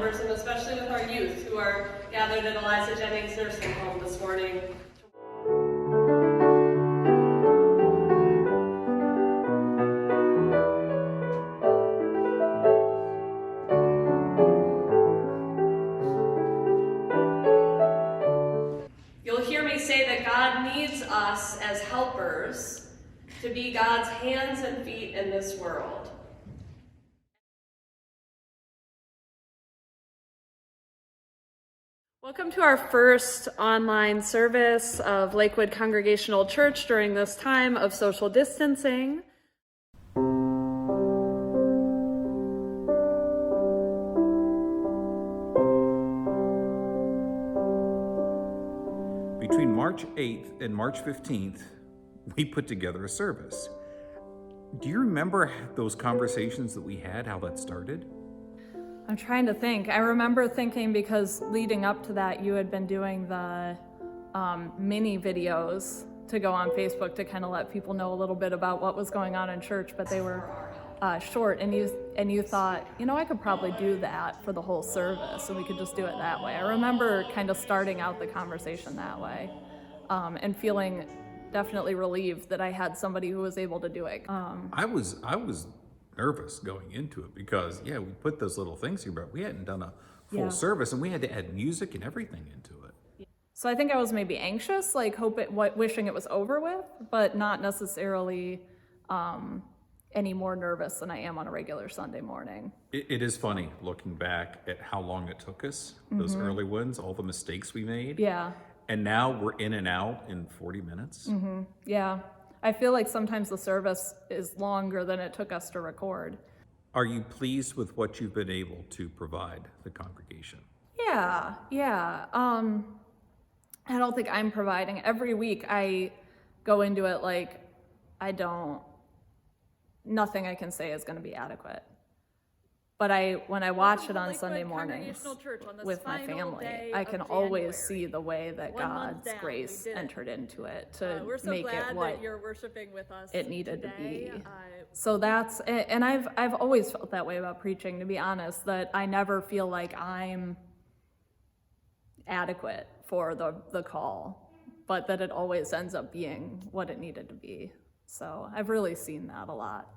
members, and especially with our youth who are gathered at Eliza Jennings Nursing Home this morning. You'll hear me say that God needs us as helpers to be God's hands and feet in this world. Welcome to our first online service of Lakewood Congregational Church during this time of social distancing. Between March 8th and March 15th, we put together a service. Do you remember those conversations that we had, how that started? I'm trying to think. I remember thinking, because leading up to that, you had been doing the mini videos to go on Facebook to kind of let people know a little bit about what was going on in church, but they were short, and you thought, you know, I could probably do that for the whole service, and we could just do it that way. I remember kind of starting out the conversation that way, and feeling definitely relieved that I had somebody who was able to do it. I was nervous going into it because, we put those little things here, but we hadn't done a full service, and we had to add music and everything into it. So I think I was maybe anxious, like wishing it was over with, but not necessarily any more nervous than I am on a regular Sunday morning. It is funny looking back at how long it took us, those early ones, all the mistakes we made. Yeah. And now we're in and out in 40 minutes. Yeah. I feel like sometimes the service is longer than it took us to record. Are you pleased with what you've been able to provide the congregation? Yeah. I don't think I'm providing. Every week I go into it like nothing I can say is going to be adequate. But when I watch it on Sunday mornings with my family, I can always see the way that God's grace entered into it to make it what it needed to be. So that's, and I've always felt that way about preaching, to be honest, that I never feel like I'm adequate for the call, but that it always ends up being what it needed to be. So I've really seen that a lot.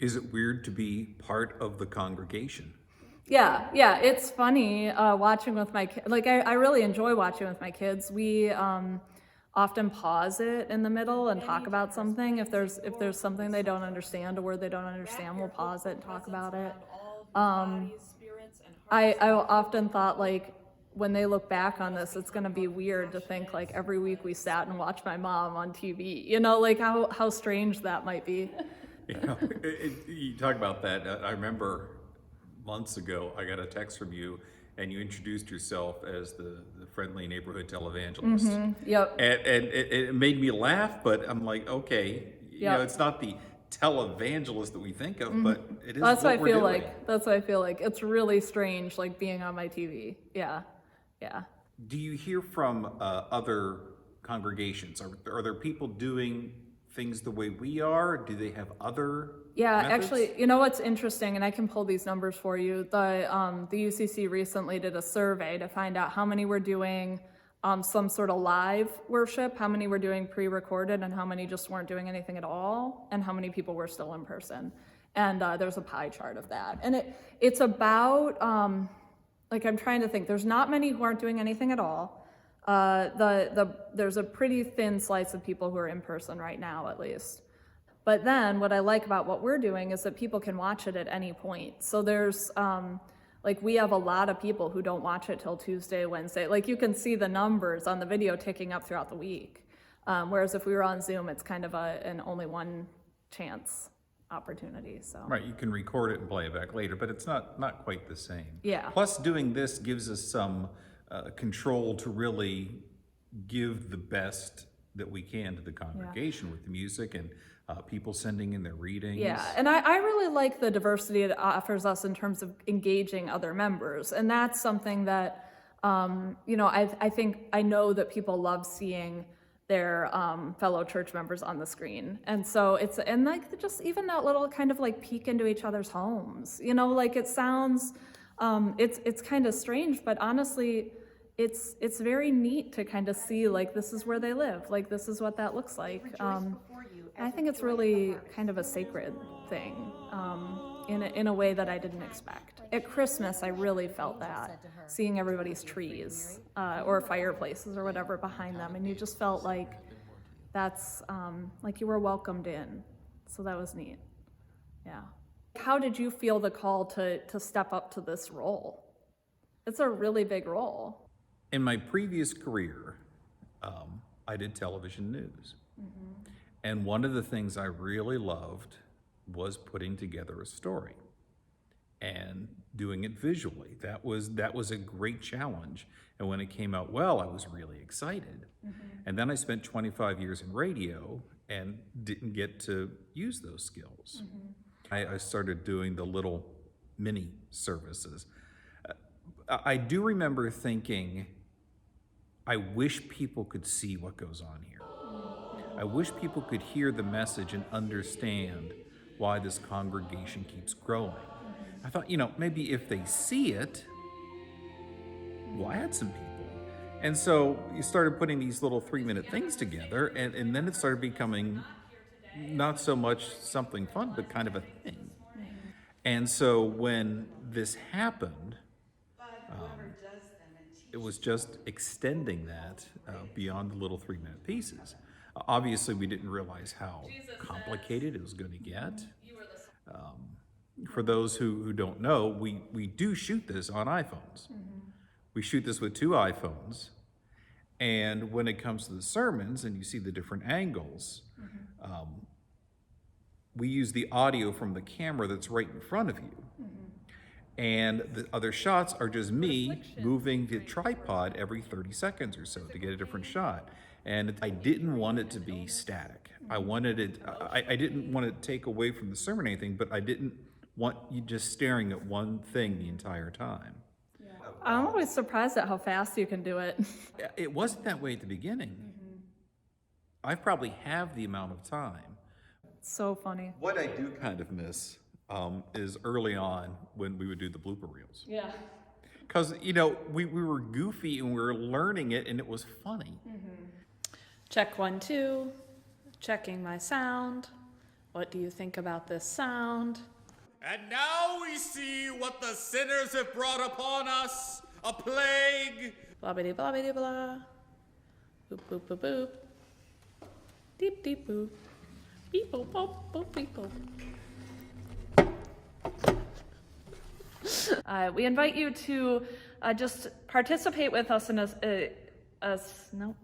Is it weird to be part of the congregation? Yeah, it's funny watching with my kids. Like I really enjoy watching with my kids. We often pause it in the middle and talk about something. If there's something they don't understand or word they don't understand, we'll pause it and talk about it. I often thought, like, when they look back on this, it's going to be weird to think like every week we sat and watched my mom on TV. You know, like how strange that might be. You talk about that. I remember months ago, I got a text from you, and you introduced yourself as the friendly neighborhood televangelist. Yep. And it made me laugh, but I'm like, okay, you know, it's not the televangelist that we think of, but it is. That's what I feel doing. like. That's what I feel like. It's really strange, like being on my TV. Yeah. Do you hear from other congregations? Are there people doing things the way we are? Do they have other methods? Actually, you know what's interesting, and I can pull these numbers for you. The UCC recently did a survey to find out how many were doing some sort of live worship, how many were doing pre-recorded, and how many just weren't doing anything at all, and how many people were still in person. And there's a pie chart of that. And it's about, like, I'm trying to think, there's not many who aren't doing anything at all. There's a pretty thin slice of people who are in person right now, at least. But then what I like about what we're doing is that people can watch it at any point. So there's, like, we have a lot of people who don't watch it till Tuesday, Wednesday. Like, you can see the numbers on the video ticking up throughout the week. Whereas if we were on Zoom, it's kind of an only one chance opportunity. So Right, you can record it and play it back later, but it's not quite the same. Yeah. Plus, doing this gives us some control to really give the best that we can to the congregation with the music and people sending in their readings. Yeah, and I really like the diversity it offers us in terms of engaging other members, and that's something that you know, I know that people love seeing their fellow church members on the screen, and so like just even that little kind of like peek into each other's homes, you know, like it sounds It's kind of strange, but honestly, it's very neat to kind of see, like, this is where they live, like, this is what that looks like. I think it's really kind of a sacred thing, in a way that I didn't expect. At Christmas, I really felt that, seeing everybody's trees, or fireplaces or whatever behind them, and you just felt like that's, like you were welcomed in. So that was neat. Yeah. How did you feel the call to step up to this role? It's a really big role. In my previous career, I did television news. And one of the things I really loved was putting together a story and doing it visually. That was a great challenge. And when it came out well, I was really excited. And then I spent 25 years in radio and didn't get to use those skills. I started doing the little mini services. I do remember thinking, I wish people could see what goes on here. I wish people could hear the message and understand why this congregation keeps growing. I thought, maybe if they see it, we'll add some people. And so you started putting these little 3-minute things together, and then it started becoming not so much something fun, but kind of a thing. And so when this happened, it was just extending that beyond the little 3-minute pieces. Obviously, we didn't realize how complicated it was going to get. For those who don't know, we do shoot this on iPhones. We shoot this with 2 iPhones. And when it comes to the sermons and you see the different angles, we use the audio from the camera that's right in front of you. And the other shots are just me moving the tripod every 30 seconds or so to get a different shot. And I didn't want it to be static. I wanted it, I didn't want to take away from the sermon or anything, but I didn't want you just staring at one thing the entire time. I'm always surprised at how fast you can do it. It wasn't that way at the beginning. I probably have the amount of time. So funny. What I do kind of miss is early on when we would do the blooper reels. Yeah. Because, we were goofy and we were learning it and it was funny. Check 1, 2. Checking my sound. What do you think about this sound? And now we see what the sinners have brought upon us, a plague. Blobbity blobbity blah. Boop boop boop boop. Deep deep boop. Beep boop boop boop beep boop. We invite you to just participate with us in nope.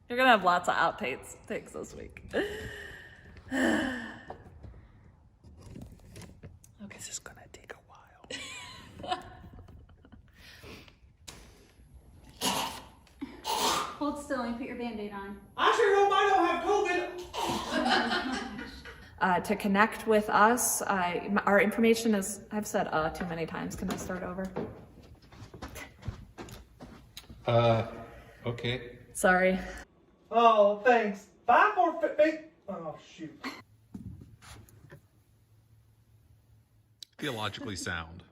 You're gonna have lots of outtakes this week. Okay, this is gonna take a while. Hold still and put your Band-Aid on. I sure hope I don't have COVID. To connect with us, our information is, I've said too many times. Can I start over? Okay. Sorry. Oh, thanks. 5 more oh, shoot. Theologically sound.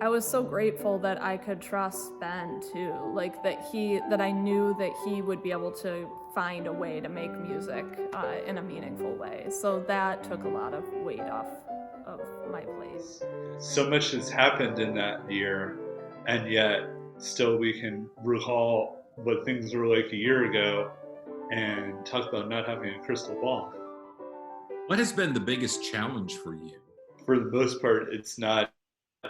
I was so grateful that I could trust Ben too, like that I knew that he would be able to find a way to make music in a meaningful way. So that took a lot of weight off of my plate. So much has happened in that year, and yet still we can recall what things were like a year ago and talk about not having a crystal ball. What has been the biggest challenge for you? For the most part, it's not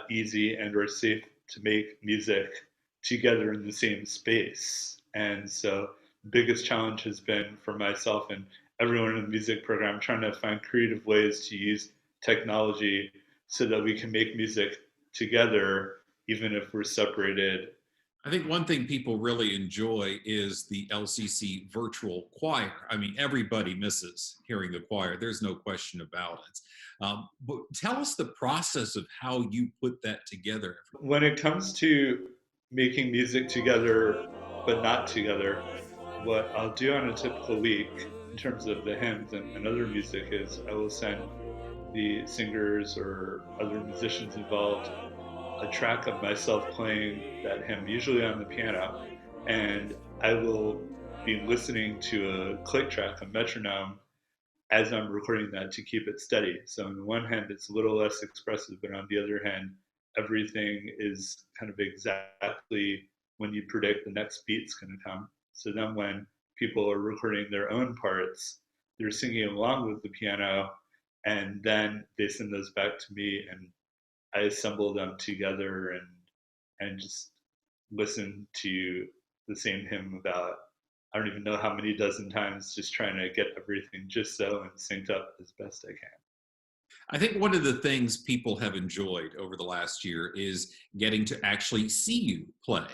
easy and or safe to make music together in the same space. And so the biggest challenge has been for myself and everyone in the music program trying to find creative ways to use technology so that we can make music together even if we're separated. I think one thing people really enjoy is the LCC virtual choir. I mean, everybody misses hearing the choir. There's no question about it. But tell us the process of how you put that together. When it comes to making music together but not together, what I'll do on a typical week in terms of the hymns and other music is I will send the singers or other musicians involved a track of myself playing that hymn, usually on the piano, and I will be listening to a click track, a metronome, as I'm recording that to keep it steady. So on the one hand, it's a little less expressive, but on the other hand, everything is kind of exactly when you predict the next beat's going to come. So then when people are recording their own parts, they're singing along with the piano, and then they send those back to me, and I assemble them together and just listen to the same hymn about, I don't even know how many dozen times, just trying to get everything just so and synced up as best I can. I think one of the things people have enjoyed over the last year is getting to actually see you play.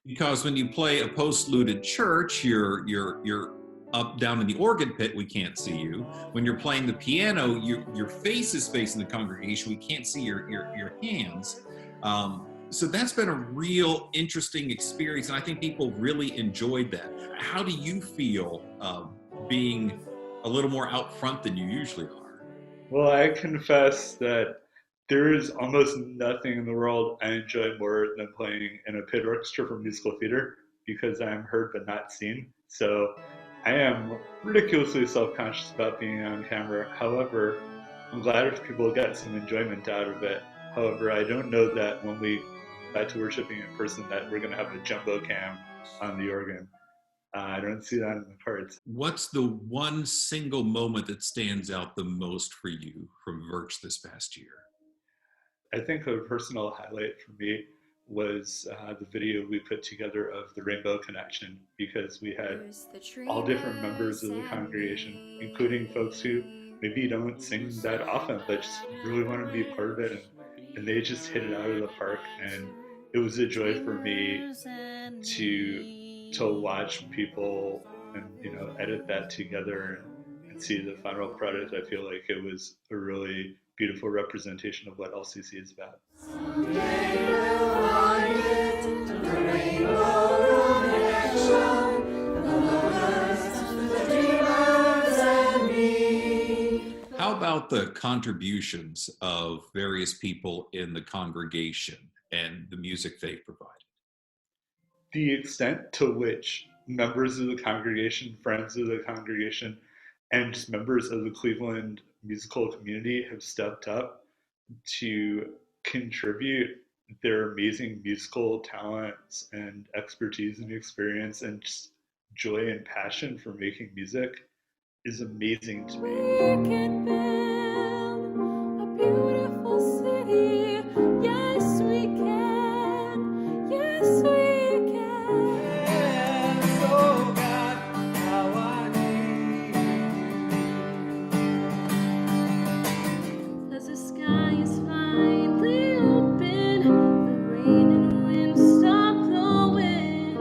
Because when you play a post-looted church, you're up down in the organ pit, we can't see you. When you're playing the piano, your face is facing the congregation, we can't see your hands. So that's been a real interesting experience, and I think people really enjoyed that. How do you feel being a little more out front than you usually are? Well, I confess that there is almost nothing in the world I enjoy more than playing in a pit orchestra for musical theater, because I am heard but not seen. So I am ridiculously self-conscious about being on camera. However, I'm glad if people get some enjoyment out of it. However, I don't know that when we back to worshiping in person that we're going to have a jumbo cam on the organ. I don't see that in the cards. What's the one single moment that stands out the most for you from Virtch this past year? I think a personal highlight for me was the video we put together of the Rainbow Connection, because we had all different members of the congregation, including folks who maybe don't sing that often, but just really want to be part of it, and they just hit it out of the park, and it was a joy for me to watch people and edit that together and see the final product. I feel like it was a really beautiful representation of what LCC is about. How about the contributions of various people in the congregation and the music they provided? The extent to which members of the congregation, friends of the congregation, and just members of the Cleveland musical community have stepped up to contribute their amazing musical talents and expertise and experience and just joy and passion for making music is amazing to me. We can build a beautiful city. Yes, we can. Yes, we can. Yes, oh God, how I need. 'Cause the sky is finally open, the rain and wind stop blowing.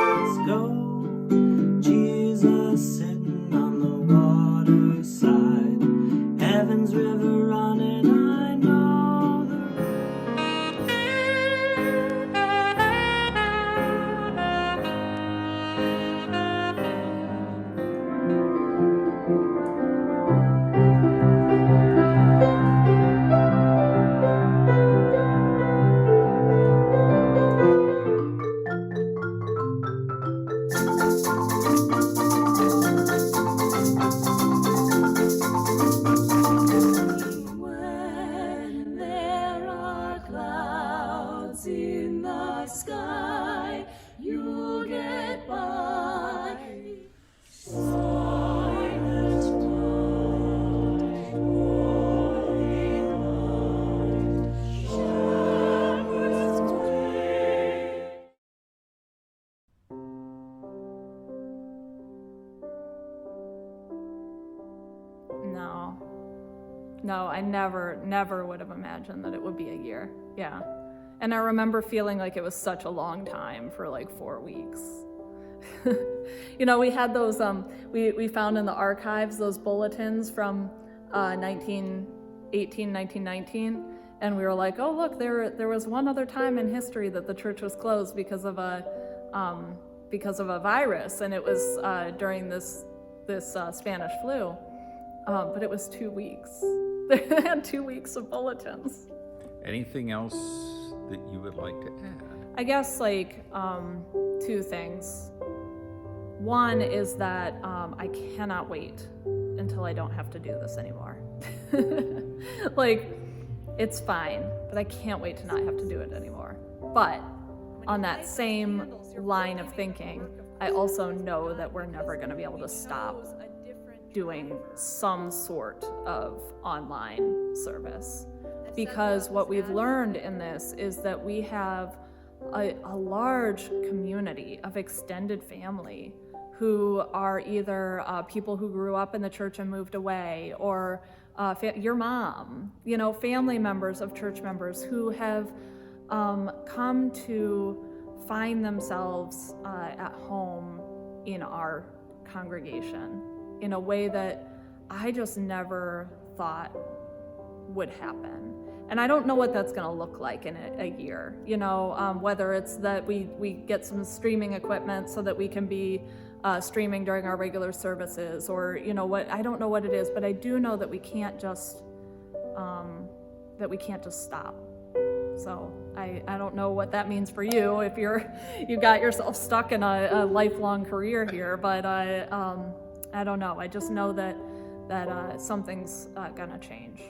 Let's go. Jesus sitting on the water side, heaven's river running, I know When there are clouds in the sky, you'll get by. Silent night, holy night, shepherds play. No, I never would have imagined that it would be a year. Yeah. And I remember feeling like it was such a long time for like 4 weeks. We had those, we found in the archives those bulletins from 1918, 1919. And we were like, oh, look, there was one other time in history that the church was closed because of a virus, and it was during this Spanish flu. But it was 2 weeks. They had 2 weeks of bulletins. Anything else that you would like to add? I guess like 2 things. One is that I cannot wait until I don't have to do this anymore. Like, it's fine, but I can't wait to not have to do it anymore. But on that same line of thinking, I also know that we're never going to be able to stop doing some sort of online service. Because what we've learned in this is that we have a large community of extended family who are either people who grew up in the church and moved away, or your mom, you know, family members of church members who have come to find themselves at home in our congregation in a way that I just never thought would happen. And I don't know what that's gonna look like in a year, you know, whether it's that we get some streaming equipment so that we can be streaming during our regular services, or, you know, what, I don't know what it is, but I do know that we can't just stop. So I don't know what that means for you if you got yourself stuck in a lifelong career here, but I don't know. I just know that something's gonna change.